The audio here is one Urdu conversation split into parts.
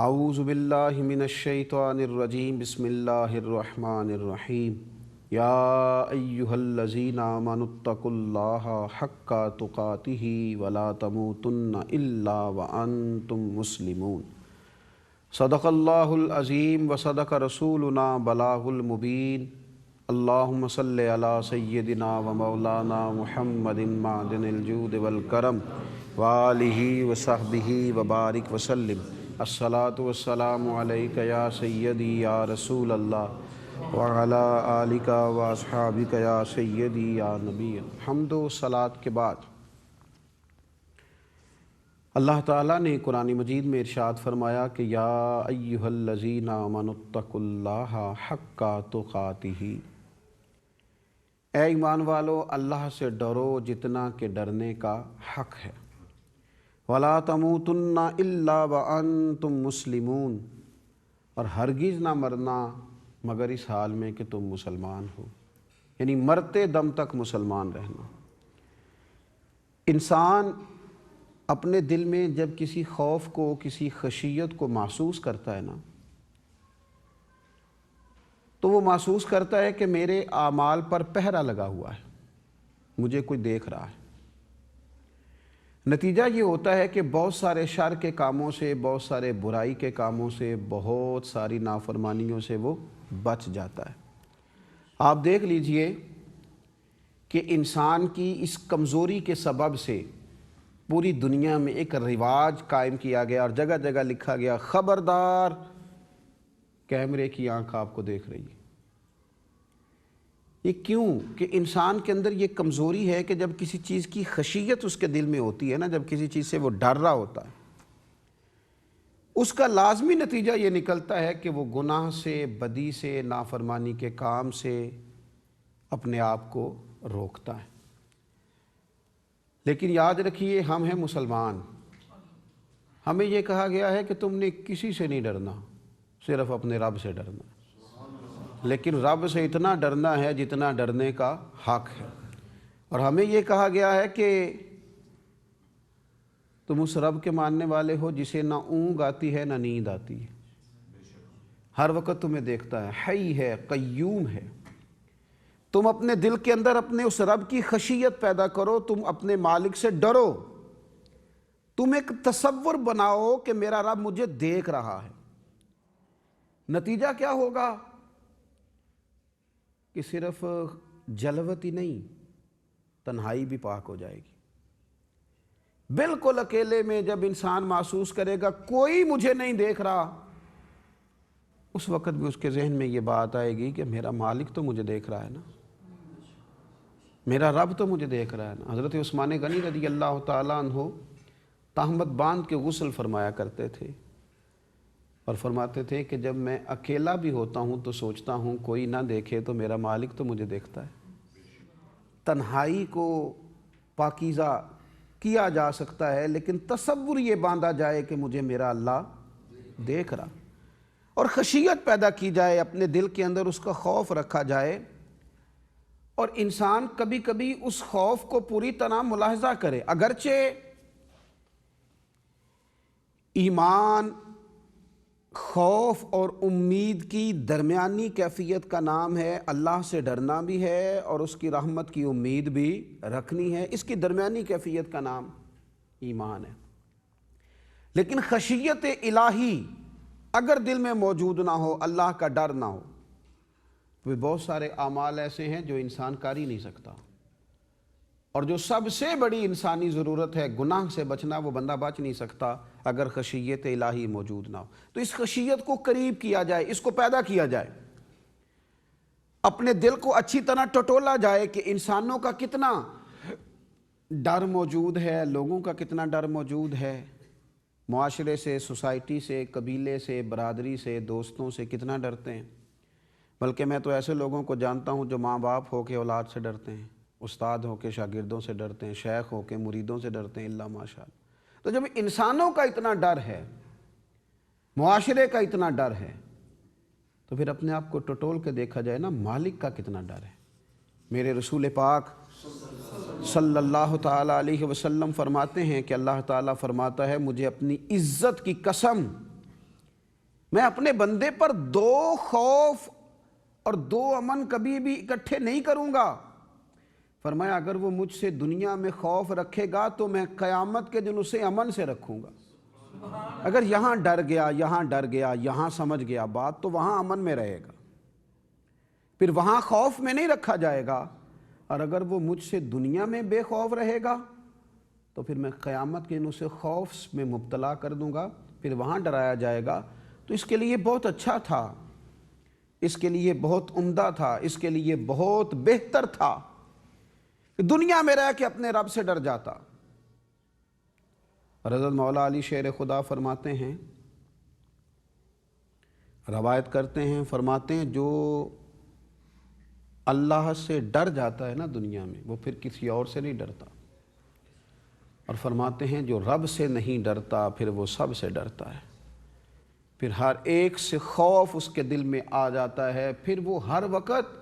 اعوذ باللہ من الشیطان الرجیم بسم اللہ الرحمن الرحیم یا ایہا الذین آمنوا اتقوا اللہ حق تقاتہ ولا تموتن الا وانتم مسلمون۔ صدق اللہ العظیم وصدق رسولنا بلاغ المبین۔ اللہم صلی علی سیدنا و مولانا محمد معدن الجود والکرم وآلہ وصحبہ وبارک وسلم۔ الصلاۃ والسلام علیک یا سیدی یا رسول اللہ وعلی آلک واصحابک یا سیدی یا نبی۔ حمد و صلاۃ کے بعد اللہ تعالیٰ نے قرآن مجید میں ارشاد فرمایا کہ یا ایہا الذین آمنوا اتقوا اللہ حق تقاتہ، اے ایمان والو اللہ سے ڈرو جتنا کہ ڈرنے کا حق ہے۔ وَلَا تَمُوتُنَّ إِلَّا وَأَنْتُمْ مُسْلِمُونَ، اور ہرگز نہ مرنا مگر اس حال میں کہ تم مسلمان ہو، یعنی مرتے دم تک مسلمان رہنا۔ انسان اپنے دل میں جب کسی خوف کو، کسی خشیت کو محسوس کرتا ہے نا، تو وہ محسوس کرتا ہے کہ میرے اعمال پر پہرا لگا ہوا ہے، مجھے کوئی دیکھ رہا ہے۔ نتیجہ یہ ہوتا ہے کہ بہت سارے شر کے کاموں سے، بہت سارے برائی کے کاموں سے، بہت ساری نافرمانیوں سے وہ بچ جاتا ہے۔ آپ دیکھ لیجئے کہ انسان کی اس کمزوری کے سبب سے پوری دنیا میں ایک رواج قائم کیا گیا اور جگہ جگہ لکھا گیا خبردار کیمرے کی آنکھ آپ کو دیکھ رہی ہے۔ یہ کیوں؟ کہ انسان کے اندر یہ کمزوری ہے کہ جب کسی چیز کی خشیت اس کے دل میں ہوتی ہے نا، جب کسی چیز سے وہ ڈر رہا ہوتا ہے، اس کا لازمی نتیجہ یہ نکلتا ہے کہ وہ گناہ سے، بدی سے، نافرمانی کے کام سے اپنے آپ کو روکتا ہے۔ لیکن یاد رکھیے ہم ہیں مسلمان، ہمیں یہ کہا گیا ہے کہ تم نے کسی سے نہیں ڈرنا، صرف اپنے رب سے ڈرنا۔ لیکن رب سے اتنا ڈرنا ہے جتنا ڈرنے کا حق ہے، اور ہمیں یہ کہا گیا ہے کہ تم اس رب کے ماننے والے ہو جسے نہ اونگ آتی ہے نہ نیند آتی ہے، ہر وقت تمہیں دیکھتا ہے، حی ہے، قیوم ہے۔ تم اپنے دل کے اندر اپنے اس رب کی خشیت پیدا کرو، تم اپنے مالک سے ڈرو، تم ایک تصور بناؤ کہ میرا رب مجھے دیکھ رہا ہے۔ نتیجہ کیا ہوگا کہ صرف جلوت ہی نہیں، تنہائی بھی پاک ہو جائے گی۔ بالکل اکیلے میں جب انسان محسوس کرے گا کوئی مجھے نہیں دیکھ رہا، اس وقت بھی اس کے ذہن میں یہ بات آئے گی کہ میرا مالک تو مجھے دیکھ رہا ہے نا، میرا رب تو مجھے دیکھ رہا ہے نا۔ حضرت عثمان غنی رضی اللہ تعالیٰ عنہ تہمت باندھ کے غسل فرمایا کرتے تھے، اور فرماتے تھے کہ جب میں اکیلا بھی ہوتا ہوں تو سوچتا ہوں کوئی نہ دیکھے تو میرا مالک تو مجھے دیکھتا ہے۔ تنہائی کو پاکیزہ کیا جا سکتا ہے، لیکن تصور یہ باندھا جائے کہ مجھے میرا اللہ دیکھ رہا، اور خشیت پیدا کی جائے، اپنے دل کے اندر اس کا خوف رکھا جائے، اور انسان کبھی کبھی اس خوف کو پوری طرح ملاحظہ کرے۔ اگرچہ ایمان خوف اور امید کی درمیانی کیفیت کا نام ہے، اللہ سے ڈرنا بھی ہے اور اس کی رحمت کی امید بھی رکھنی ہے، اس کی درمیانی کیفیت کا نام ایمان ہے۔ لیکن خشیت الہی اگر دل میں موجود نہ ہو، اللہ کا ڈر نہ ہو، تو بہت سارے اعمال ایسے ہیں جو انسان کر ہی نہیں سکتا، اور جو سب سے بڑی انسانی ضرورت ہے گناہ سے بچنا، وہ بندہ بچ نہیں سکتا اگر خشیت الہی موجود نہ ہو۔ تو اس خشیت کو قریب کیا جائے، اس کو پیدا کیا جائے، اپنے دل کو اچھی طرح ٹٹولا جائے کہ انسانوں کا کتنا ڈر موجود ہے، لوگوں کا کتنا ڈر موجود ہے، معاشرے سے، سوسائٹی سے، قبیلے سے، برادری سے، دوستوں سے کتنا ڈرتے ہیں۔ بلکہ میں تو ایسے لوگوں کو جانتا ہوں جو ماں باپ ہو کے اولاد سے ڈرتے ہیں، استاد ہو کے شاگردوں سے ڈرتے ہیں، شیخ ہو کے مریدوں سے ڈرتے ہیں، اللہ ماشاء اللہ۔ تو جب انسانوں کا اتنا ڈر ہے، معاشرے کا اتنا ڈر ہے، تو پھر اپنے آپ کو ٹٹول کے دیکھا جائے نا، مالک کا کتنا ڈر ہے۔ میرے رسول پاک صلی اللہ تعالیٰ علیہ وسلم فرماتے ہیں کہ اللہ تعالیٰ فرماتا ہے مجھے اپنی عزت کی قسم میں اپنے بندے پر دو خوف اور دو امن کبھی بھی اکٹھے نہیں کروں گا۔ فرمایا اگر وہ مجھ سے دنیا میں خوف رکھے گا تو میں قیامت کے دن اسے امن سے رکھوں گا۔ اگر یہاں ڈر گیا، یہاں ڈر گیا، یہاں سمجھ گیا بات، تو وہاں امن میں رہے گا، پھر وہاں خوف میں نہیں رکھا جائے گا۔ اور اگر وہ مجھ سے دنیا میں بے خوف رہے گا تو پھر میں قیامت کے دن اسے خوف میں مبتلا کر دوں گا، پھر وہاں ڈرایا جائے گا۔ تو اس کے لیے بہت اچھا تھا، اس کے لیے بہت عمدہ تھا، اس کے لیے بہت بہتر تھا کہ دنیا میں رہ کے اپنے رب سے ڈر جاتا۔ اور حضرت مولا علی شیر خدا فرماتے ہیں، روایت کرتے ہیں، فرماتے ہیں جو اللہ سے ڈر جاتا ہے نا دنیا میں، وہ پھر کسی اور سے نہیں ڈرتا۔ اور فرماتے ہیں جو رب سے نہیں ڈرتا پھر وہ سب سے ڈرتا ہے، پھر ہر ایک سے خوف اس کے دل میں آ جاتا ہے، پھر وہ ہر وقت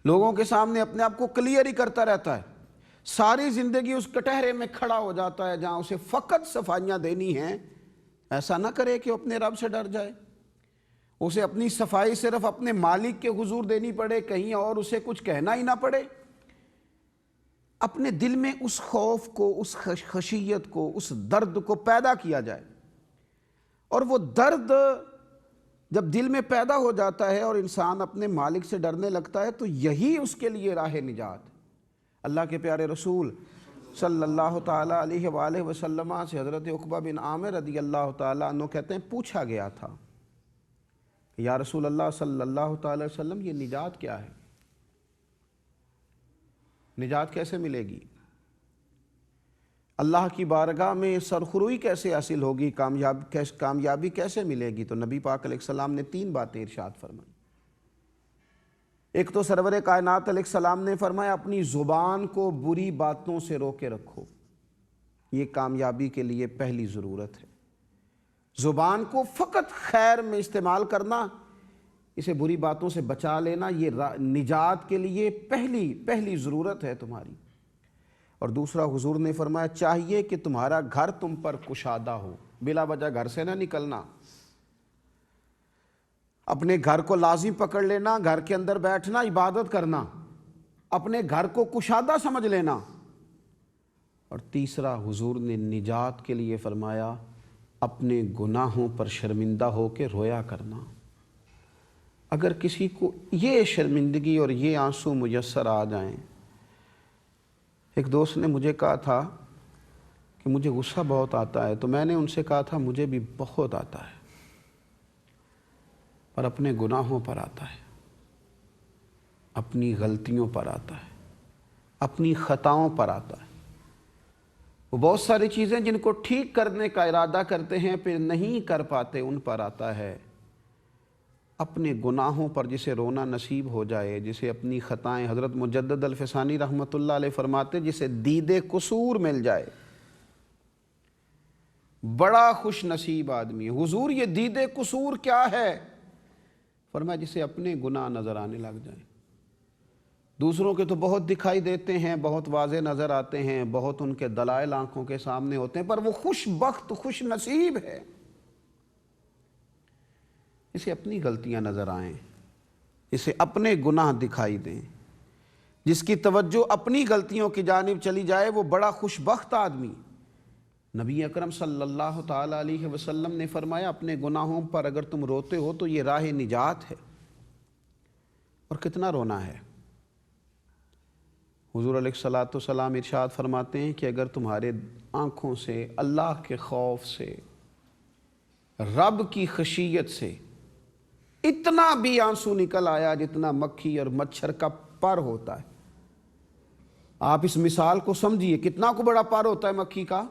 لوگوں کے سامنے اپنے آپ کو کلیئر ہی کرتا رہتا ہے، ساری زندگی اس کٹہرے میں کھڑا ہو جاتا ہے جہاں اسے فقط صفائیاں دینی ہیں۔ ایسا نہ کرے کہ اپنے رب سے ڈر جائے، اسے اپنی صفائی صرف اپنے مالک کے حضور دینی پڑے، کہیں اور اسے کچھ کہنا ہی نہ پڑے۔ اپنے دل میں اس خوف کو، اس خشیت کو، اس درد کو پیدا کیا جائے، اور وہ درد جب دل میں پیدا ہو جاتا ہے اور انسان اپنے مالک سے ڈرنے لگتا ہے تو یہی اس کے لیے راہ نجات۔ اللہ کے پیارے رسول صلی اللہ تعالیٰ علیہ وآلہ وسلم سے حضرت عقبہ بن عامر رضی اللہ تعالیٰ عنہ کہتے ہیں پوچھا گیا تھا یا رسول اللہ صلی اللہ تعالیٰ علیہ وسلم یہ نجات کیا ہے؟ نجات کیسے ملے گی؟ اللہ کی بارگاہ میں سرخروئی کیسے حاصل ہوگی؟ کامیابی کیسے ملے گی؟ تو نبی پاک علیہ السلام نے 3 باتیں ارشاد فرمائیں۔ ایک تو سرور کائنات علیہ السلام نے فرمایا اپنی زبان کو بری باتوں سے روکے رکھو، یہ کامیابی کے لیے پہلی ضرورت ہے۔ زبان کو فقط خیر میں استعمال کرنا، اسے بری باتوں سے بچا لینا، یہ نجات کے لیے پہلی ضرورت ہے تمہاری۔ اور دوسرا حضور نے فرمایا چاہیے کہ تمہارا گھر تم پر کشادہ ہو، بلا وجہ گھر سے نہ نکلنا، اپنے گھر کو لازم پکڑ لینا، گھر کے اندر بیٹھنا، عبادت کرنا، اپنے گھر کو کشادہ سمجھ لینا۔ اور تیسرا حضور نے نجات کے لیے فرمایا اپنے گناہوں پر شرمندہ ہو کے رویا کرنا۔ اگر کسی کو یہ شرمندگی اور یہ آنسو میسر آ جائیں، ایک دوست نے مجھے کہا تھا کہ مجھے غصہ بہت آتا ہے، تو میں نے ان سے کہا تھا مجھے بھی بہت آتا ہے، پر اپنے گناہوں پر آتا ہے، اپنی غلطیوں پر آتا ہے، اپنی خطاؤں پر آتا ہے۔ وہ بہت ساری چیزیں جن کو ٹھیک کرنے کا ارادہ کرتے ہیں پھر نہیں کر پاتے، ان پر آتا ہے۔ اپنے گناہوں پر جسے رونا نصیب ہو جائے، جسے اپنی خطائیں، حضرت مجدد الفسانی رحمۃ اللہ علیہ فرماتے جسے دید قصور مل جائے، بڑا خوش نصیب آدمی ہے۔ حضور یہ دید قصور کیا ہے؟ فرمایا جسے اپنے گناہ نظر آنے لگ جائیں، دوسروں کے تو بہت دکھائی دیتے ہیں، بہت واضح نظر آتے ہیں، بہت ان کے دلائل آنکھوں کے سامنے ہوتے ہیں، پر وہ خوش بخت، خوش نصیب ہے اسے اپنی غلطیاں نظر آئیں، اسے اپنے گناہ دکھائی دیں، جس کی توجہ اپنی غلطیوں کی جانب چلی جائے وہ بڑا خوش بخت آدمی۔ نبی اکرم صلی اللہ تعالیٰ علیہ وسلم نے فرمایا اپنے گناہوں پر اگر تم روتے ہو تو یہ راہ نجات ہے۔ اور کتنا رونا ہے؟ حضور علیہ الصلوۃ والسلام ارشاد فرماتے ہیں کہ اگر تمہارے آنکھوں سے اللہ کے خوف سے، رب کی خشیت سے اتنا بھی آنسو نکل آیا جتنا مکھی اور مچھر کا پر ہوتا ہے، آپ اس مثال کو سمجھیے کتنا کو بڑا پر ہوتا ہے مکھی کا،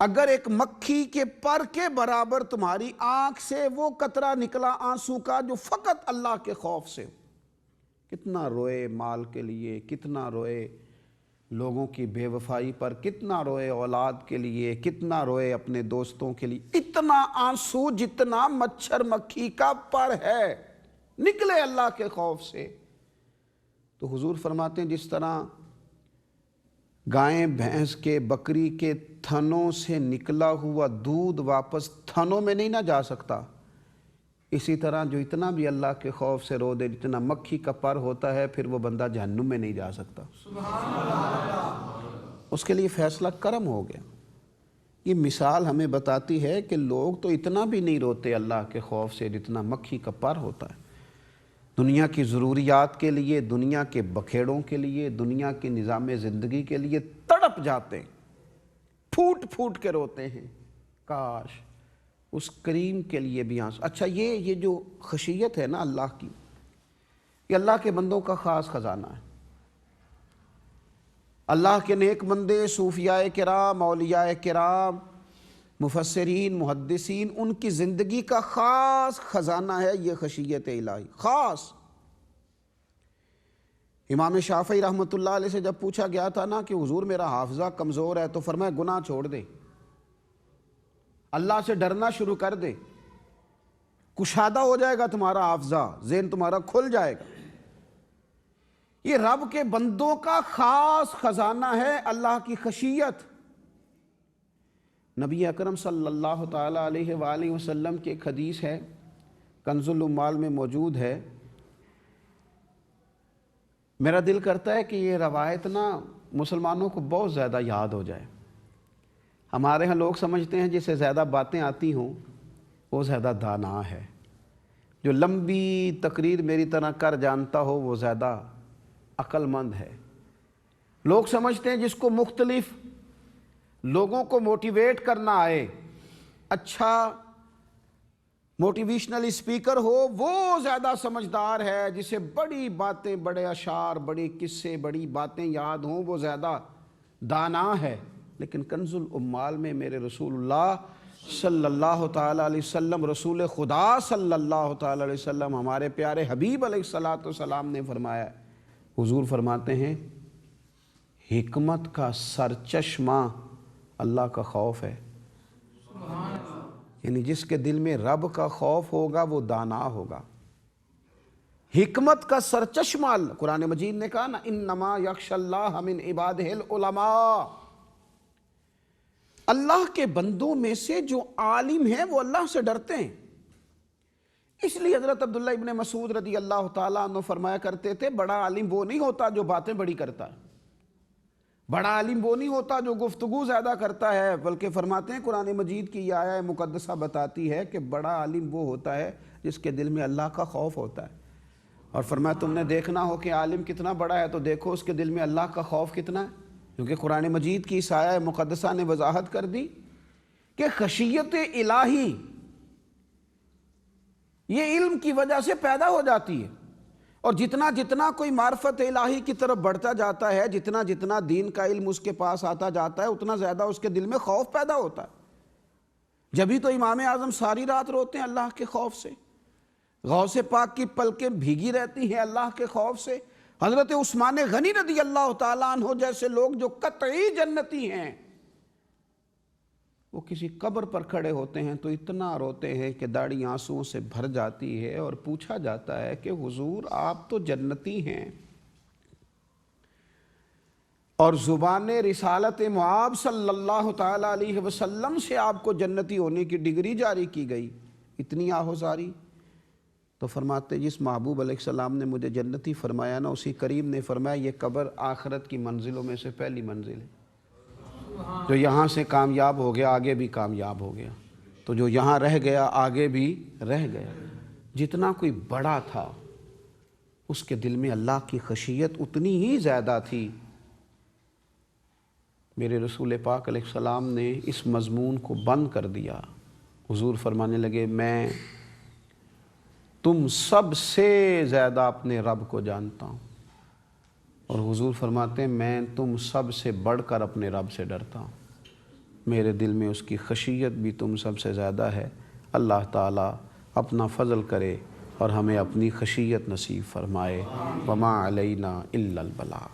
اگر ایک مکھی کے پر کے برابر تمہاری آنکھ سے وہ قطرہ نکلا آنسو کا جو فقط اللہ کے خوف سے، کتنا روئے مال کے لیے، کتنا روئے لوگوں کی بے وفائی پر، کتنا روئے اولاد کے لیے، کتنا روئے اپنے دوستوں کے لیے، اتنا آنسو جتنا مچھر مکھی کا پر ہے نکلے اللہ کے خوف سے۔ تو حضور فرماتے ہیں جس طرح گائے بھینس کے بکری کے تھنوں سے نکلا ہوا دودھ واپس تھنوں میں نہیں نہ جا سکتا، اسی طرح جو اتنا بھی اللہ کے خوف سے رو دے، جتنا مکھی کا پر ہوتا ہے، پھر وہ بندہ جہنم میں نہیں جا سکتا۔ اس کے لیے فیصلہ کرم ہو گیا۔ یہ مثال ہمیں بتاتی ہے کہ لوگ تو اتنا بھی نہیں روتے اللہ کے خوف سے جتنا مکھی کا پر ہوتا ہے۔ دنیا کی ضروریات کے لیے، دنیا کے بکھیڑوں کے لیے، دنیا کے نظام زندگی کے لیے تڑپ جاتے ہیں، پھوٹ پھوٹ کے روتے ہیں، کاش اس کریم کے لیے بھی آنسو۔ اچھا، یہ جو خشیت ہے نا اللہ کی، یہ اللہ کے بندوں کا خاص خزانہ ہے۔ اللہ کے نیک بندے، صوفیاء کرام، اولیاء کرام، مفسرین، محدثین، ان کی زندگی کا خاص خزانہ ہے یہ خشیت الہی، خاص۔ امام شافعی رحمۃ اللہ علیہ سے جب پوچھا گیا تھا نا کہ حضور میرا حافظہ کمزور ہے، تو فرمایا گناہ چھوڑ دے، اللہ سے ڈرنا شروع کر دے، کشادہ ہو جائے گا تمہارا حافظہ، ذہن تمہارا کھل جائے گا۔ یہ رب کے بندوں کا خاص خزانہ ہے اللہ کی خشیت۔ نبی اکرم صلی اللہ تعالیٰ علیہ وآلہ وسلم کی ایک حدیث ہے، کنز العمال میں موجود ہے۔ میرا دل کرتا ہے کہ یہ روایت نا مسلمانوں کو بہت زیادہ یاد ہو جائے۔ ہمارے ہاں لوگ سمجھتے ہیں جسے زیادہ باتیں آتی ہوں وہ زیادہ دانا ہے، جو لمبی تقریر میری طرح کر جانتا ہو وہ زیادہ عقل مند ہے۔ لوگ سمجھتے ہیں جس کو مختلف لوگوں کو موٹیویٹ کرنا آئے، اچھا موٹیویشنل اسپیکر ہو، وہ زیادہ سمجھدار ہے، جسے بڑی باتیں، بڑے اشعار، بڑے قصے، بڑی باتیں یاد ہوں وہ زیادہ دانا ہے۔ لیکن کنز العمال میں میرے رسول اللہ صلی اللہ تعالیٰ علیہ وسلم، رسول خدا صلی اللہ تعالیٰ علیہ وسلم، ہمارے پیارے حبیب علیہ السلام نے فرمایا ہے، حضور فرماتے ہیں حکمت کا سرچشمہ اللہ کا خوف ہے۔ یعنی جس کے دل میں رب کا خوف ہوگا وہ دانا ہوگا۔ حکمت کا سرچشمہ، قرآن مجید نے کہا نا انما یخشی اللہ من عبادہ العلماء، اللہ کے بندوں میں سے جو عالم ہیں وہ اللہ سے ڈرتے ہیں۔ اس لیے حضرت عبداللہ ابن مسعود رضی اللہ تعالیٰ عنہ فرمایا کرتے تھے بڑا عالم وہ نہیں ہوتا جو باتیں بڑی کرتا ہے، بڑا عالم وہ نہیں ہوتا جو گفتگو زیادہ کرتا ہے، بلکہ فرماتے ہیں قرآن مجید کی یہ آیہ مقدسہ بتاتی ہے کہ بڑا عالم وہ ہوتا ہے جس کے دل میں اللہ کا خوف ہوتا ہے۔ اور فرمایا تم نے دیکھنا ہو کہ عالم کتنا بڑا ہے تو دیکھو اس کے دل میں اللہ کا خوف کتنا ہے، کیونکہ قرآن مجید کی اس آیہ مقدسہ نے وضاحت کر دی کہ خشیت الہی یہ علم کی وجہ سے پیدا ہو جاتی ہے، اور جتنا جتنا کوئی معرفت الہی کی طرف بڑھتا جاتا ہے، جتنا جتنا دین کا علم اس کے پاس آتا جاتا ہے، اتنا زیادہ اس کے دل میں خوف پیدا ہوتا ہے۔ جبھی تو امام اعظم ساری رات روتے ہیں اللہ کے خوف سے، غوث پاک کی پلکیں بھیگی رہتی ہیں اللہ کے خوف سے، حضرت عثمان غنی رضی اللہ تعالیٰ عنہ جیسے لوگ جو قطعی جنتی ہیں، وہ کسی قبر پر کھڑے ہوتے ہیں تو اتنا روتے ہیں کہ داڑھی آنسوؤں سے بھر جاتی ہے، اور پوچھا جاتا ہے کہ حضور آپ تو جنتی ہیں، اور زبان رسالت معاب صلی اللہ تعالیٰ علیہ وسلم سے آپ کو جنتی ہونے کی ڈگری جاری کی گئی، اتنی آہوزاری؟ تو فرماتے جس محبوب علیہ السلام نے مجھے جنتی فرمایا نا، اسی کریم نے فرمایا یہ قبر آخرت کی منزلوں میں سے پہلی منزل ہے، جو یہاں سے کامیاب ہو گیا آگے بھی کامیاب ہو گیا، تو جو یہاں رہ گیا آگے بھی رہ گیا۔ جتنا کوئی بڑا تھا اس کے دل میں اللہ کی خشیت اتنی ہی زیادہ تھی۔ میرے رسول پاک علیہ السلام نے اس مضمون کو بند کر دیا، حضور فرمانے لگے میں تم سب سے زیادہ اپنے رب کو جانتا ہوں، اور حضور فرماتے ہیں میں تم سب سے بڑھ کر اپنے رب سے ڈرتا ہوں، میرے دل میں اس کی خشیت بھی تم سب سے زیادہ ہے۔ اللہ تعالیٰ اپنا فضل کرے اور ہمیں اپنی خشیت نصیب فرمائے۔ وما علینا الا البلاغ۔